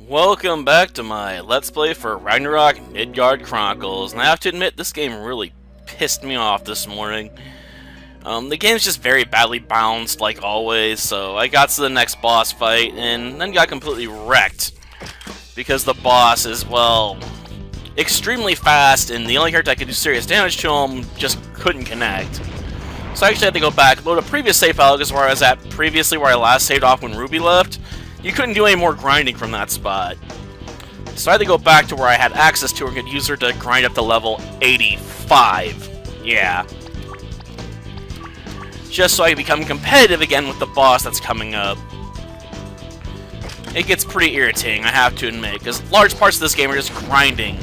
Welcome back to my Let's Play for Ragnarok Midgard Chronicles, and I have to admit, this game really pissed me off this morning. The game's just very badly balanced, like always, so I got to the next boss fight, and then got completely wrecked. Because the boss is, well, extremely fast, and the only character that could do serious damage to him just couldn't connect. So I actually had to go back, load a previous save file, because where I was at previously, where I last saved off when Ruby left, you couldn't do any more grinding from that spot. So I had to go back to where I had access to her and could use her to grind up to level 85. Yeah. Just so I can become competitive again with the boss that's coming up. It gets pretty irritating, I have to admit, because large parts of this game are just grinding.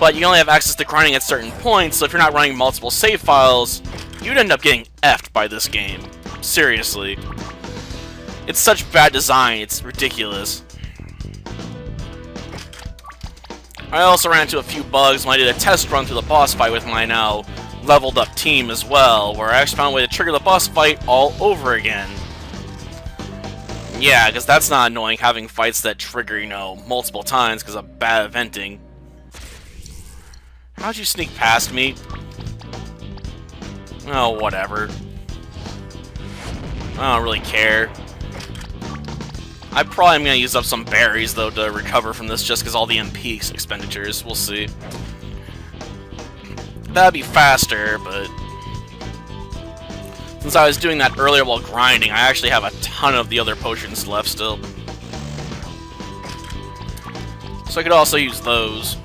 But you only have access to grinding at certain points, so if you're not running multiple save files, you'd end up getting effed by this game. Seriously. It's such bad design, it's ridiculous. I also ran into a few bugs when I did a test run through the boss fight with my now leveled up team as well, where I actually found a way to trigger the boss fight all over again. Yeah, because that's not annoying, having fights that trigger, you know, multiple times because of bad eventing. How'd you sneak past me? Oh, whatever. I don't really care. I probably am going to use up some berries, though, to recover from this, just because all the MP expenditures. We'll see. That'd be faster, but since I was doing that earlier while grinding, I actually have a ton of the other potions left still. So I could also use those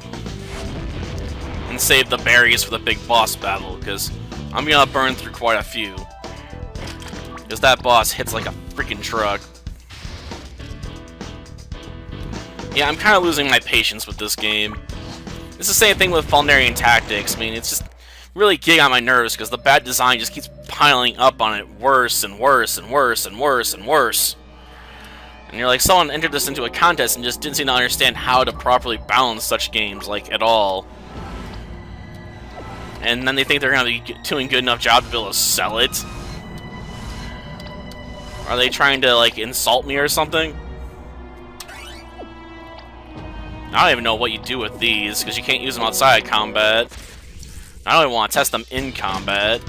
and save the berries for the big boss battle, because I'm going to burn through quite a few. Because that boss hits like a freaking truck. Yeah, I'm kind of losing my patience with this game. It's the same thing with Fulnarian Tactics. I mean, it's just really getting on my nerves because the bad design just keeps piling up on it worse and worse and worse and worse and worse. And you're like, someone entered this into a contest and just didn't seem to understand how to properly balance such games, like, at all. And then they think they're going to be doing a good enough job to be able to sell it. Are they trying to, like, insult me or something? I don't even know what you do with these, because you can't use them outside combat. I don't even want to test them in combat.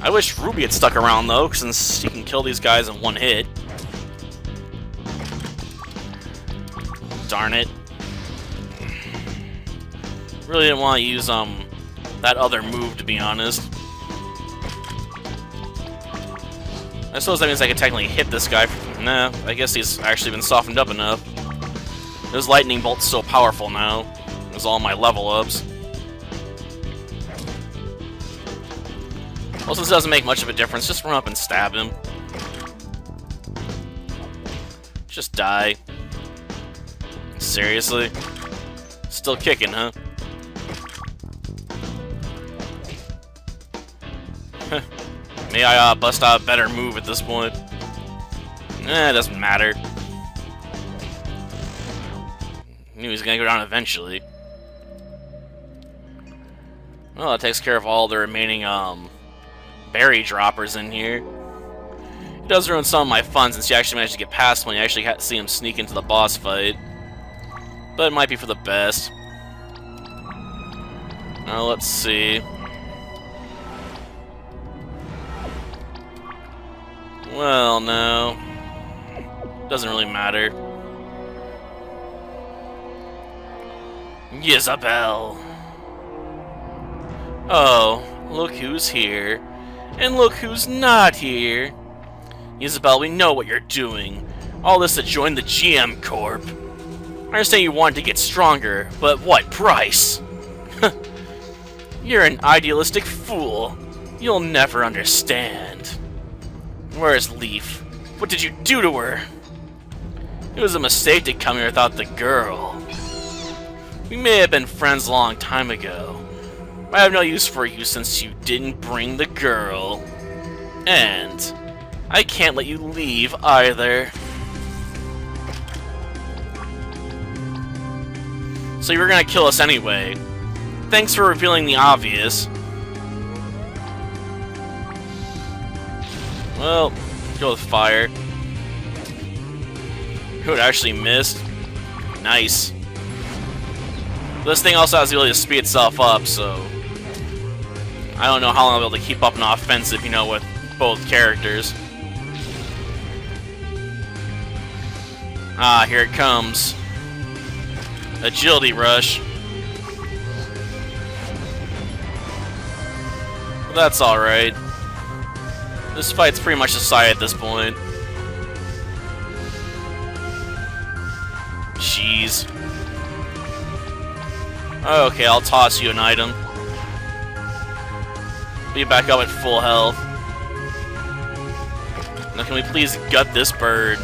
I wish Ruby had stuck around, though, since she can kill these guys in one hit. Darn it. Really didn't want to use, that other move, to be honest. I suppose that means I could technically hit this guy. Nah, I guess he's actually been softened up enough. This lightning bolt's so powerful now. There's all my level ups. Well, since it doesn't make much of a difference, just run up and stab him. Just die. Seriously? Still kicking, huh? May I bust out a better move at this point? It doesn't matter. Knew he was gonna go down eventually. Well, that takes care of all the remaining berry droppers in here. It does ruin some of my fun since you actually managed to get past when you actually see him sneak into the boss fight. But it might be for the best. Now let's see. Well, no. Doesn't really matter. Isabel. Oh, look who's here. And look who's not here. Isabel, we know what you're doing. All this to join the GM Corp. I understand you wanted to get stronger, but what price? You're an idealistic fool. You'll never understand. Where's Leaf? What did you do to her? It was a mistake to come here without the girl. We may have been friends a long time ago. I have no use for you since you didn't bring the girl. And I can't let you leave either. So you were gonna kill us anyway. Thanks for revealing the obvious. Well, go with fire. Ooh, it actually missed. Nice. This thing also has the ability to speed itself up, so I don't know how long I'll be able to keep up an offensive, you know, with both characters. Ah, here it comes. Agility rush. But that's alright. This fight's pretty much decided at this point. Jeez. Okay, I'll toss you an item. Be back up at full health. Now can we please gut this bird?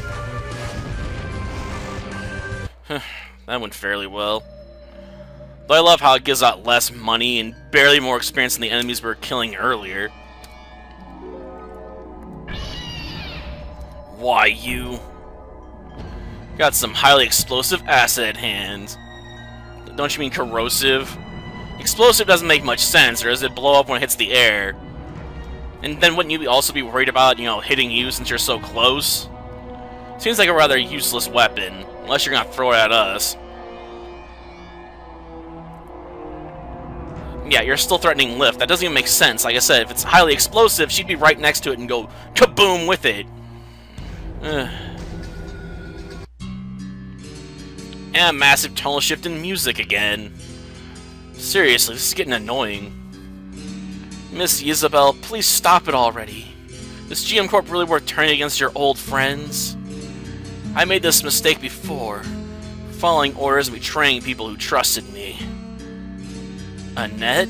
That went fairly well. Though I love how it gives out less money and barely more experience than the enemies we were killing earlier. Why, you got some highly explosive asset at hand. Don't you mean corrosive? Explosive doesn't make much sense, or does it blow up when it hits the air? And then wouldn't you also be worried about, you know, hitting you since you're so close? Seems like a rather useless weapon, unless you're gonna throw it at us. Yeah, you're still threatening Lift. That doesn't even make sense. Like I said, if it's highly explosive, she'd be right next to it and go kaboom with it. And massive tonal shift in music again. Seriously, this is getting annoying. Miss Isabel, please stop it already. Is GM Corp really worth turning against your old friends? I made this mistake before, following orders and betraying people who trusted me. Annette?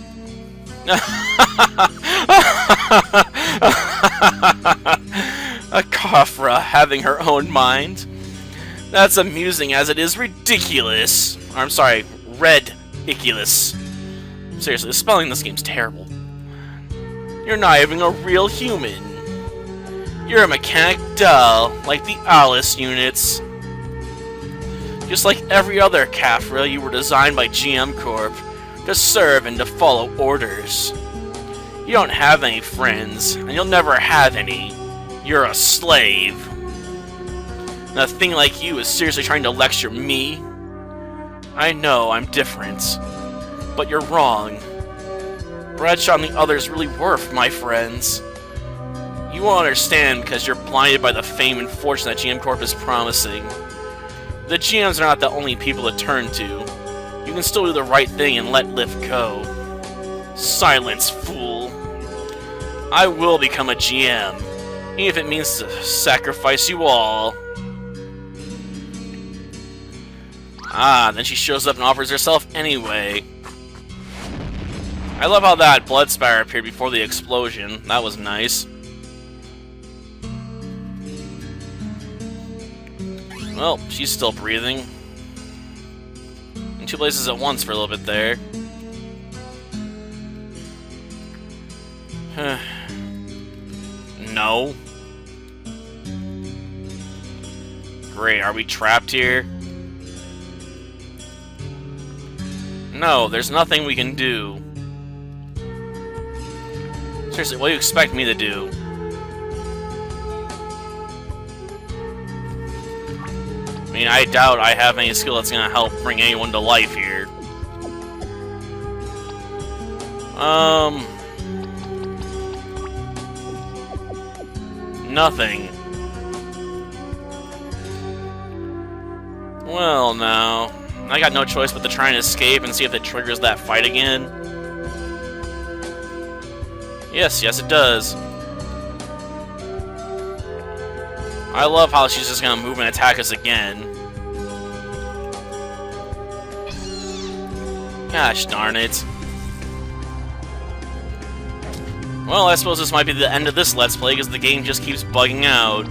A Kafra having her own mind? That's amusing as it is ridiculous. Or, I'm sorry, red-iculous. Seriously, the spelling in this game's terrible. You're not even a real human. You're a mechanic doll, like the Alice units. Just like every other Kafra, you were designed by GM Corp to serve and to follow orders. You don't have any friends, and you'll never have any. You're a slave. And a thing like you is seriously trying to lecture me? I know I'm different, but you're wrong. Bradshaw and the others really were my friends. You won't understand because you're blinded by the fame and fortune that GM Corp is promising. The GMs are not the only people to turn to. You can still do the right thing and let Lift go. Silence, fool. I will become a GM, even if it means to sacrifice you all. Ah, then she shows up and offers herself anyway. I love how that blood spatter appeared before the explosion. That was nice. Well, she's still breathing. In two places at once for a little bit there. No. Great, are we trapped here? No, there's nothing we can do. Seriously, what do you expect me to do? I mean, I doubt I have any skill that's gonna help bring anyone to life here. Nothing. Well, now. I got no choice but to try and escape and see if it triggers that fight again. Yes, it does. I love how she's just gonna move and attack us again. Gosh darn it. Well, I suppose this might be the end of this Let's Play because the game just keeps bugging out.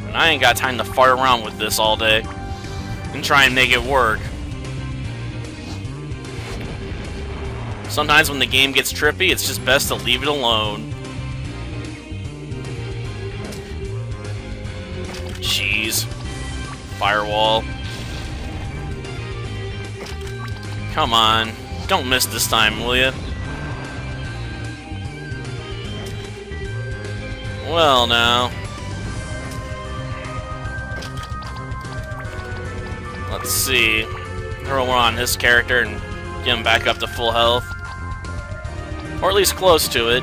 And I ain't got time to fart around with this all day and try and make it work. Sometimes when the game gets trippy, it's just best to leave it alone. Jeez. Firewall. Come on. Don't miss this time, will ya? Well, now. Let's see. Throw one on his character and get him back up to full health. Or at least close to it.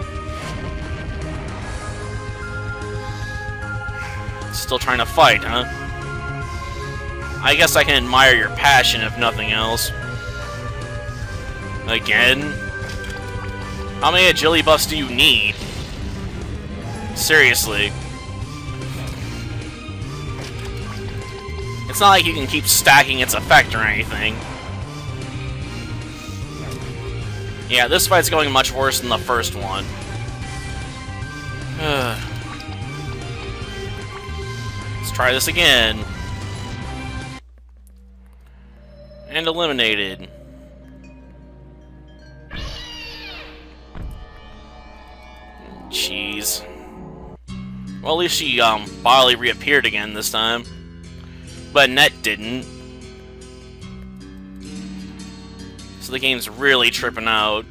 Still trying to fight, huh? I guess I can admire your passion, if nothing else. Again? How many agility buffs do you need? Seriously. It's not like you can keep stacking its effect or anything. Yeah, this fight's going much worse than the first one. Let's try this again. And eliminated. Jeez. Well, at least she bodily reappeared again this time. But Net didn't. So the game's really tripping out.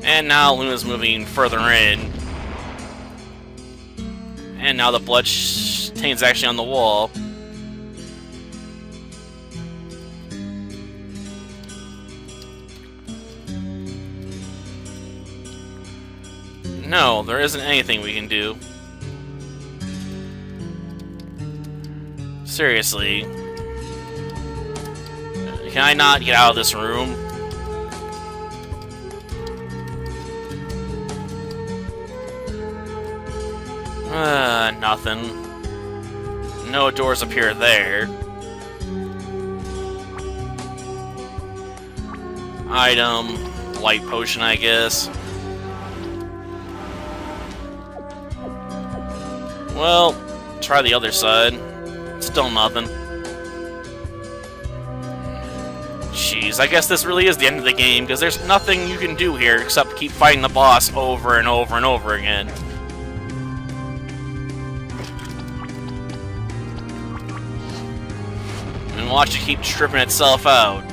And now Luna's moving further in. And now the blood stain's actually on the wall. No, there isn't anything we can do. Seriously. Can I not get out of this room? Nothing. No doors appear there. Item, light potion, I guess. Well, try the other side. Still nothing. Jeez, I guess this really is the end of the game, because there's nothing you can do here except keep fighting the boss over and over and over again. And watch it keep tripping itself out.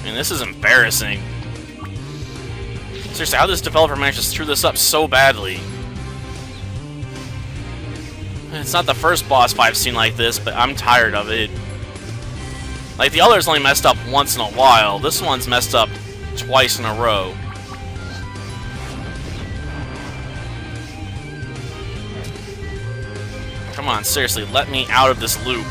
And this is embarrassing. Seriously, how did this developer manage to screw this up so badly? It's not the first boss fight I've seen like this, but I'm tired of it. Like, the others only messed up once in a while. This one's messed up twice in a row. Come on, seriously, let me out of this loop.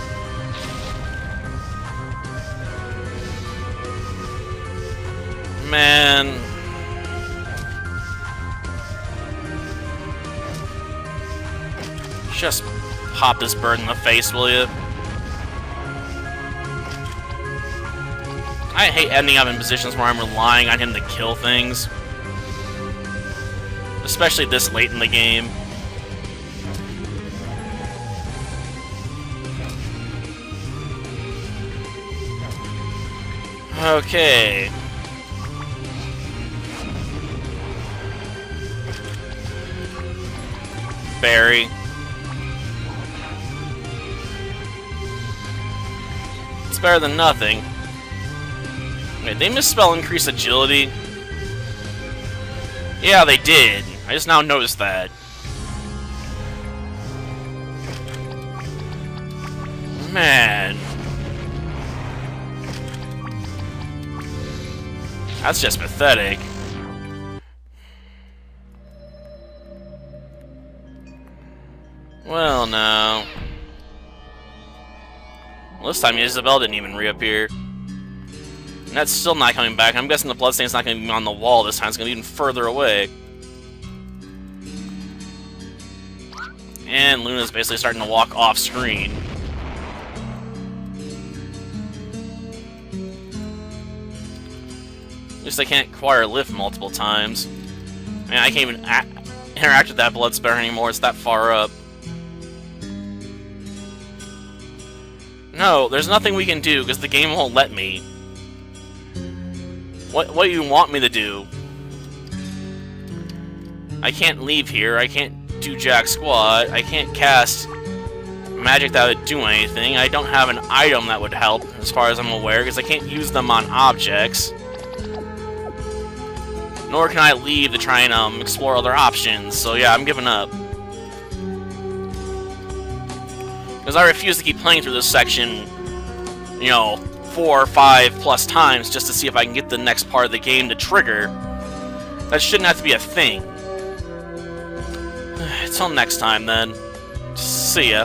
Man. Just pop this bird in the face, will you? I hate ending up in positions where I'm relying on him to kill things. Especially this late in the game. Okay. Barry. It's better than nothing. Wait, they misspell increase agility? Yeah, they did. I just now noticed that. Man. That's just pathetic. Well, no. Well, this time Isabel didn't even reappear. And that's still not coming back. I'm guessing the bloodstain's not going to be on the wall this time. It's going to be even further away. And Luna's basically starting to walk off screen. At least I can't acquire a lift multiple times. I mean, I can't even interact with that blood spatter anymore. It's that far up. No, there's nothing we can do because the game won't let me. What do you want me to do? I can't leave here. I can't do jack squat. I can't cast magic that would do anything. I don't have an item that would help, as far as I'm aware, because I can't use them on objects. Nor can I leave to try and explore other options. So yeah, I'm giving up. Because I refuse to keep playing through this section, you know, 4 or 5 plus times just to see if I can get the next part of the game to trigger. That shouldn't have to be a thing. Until next time, then. See ya.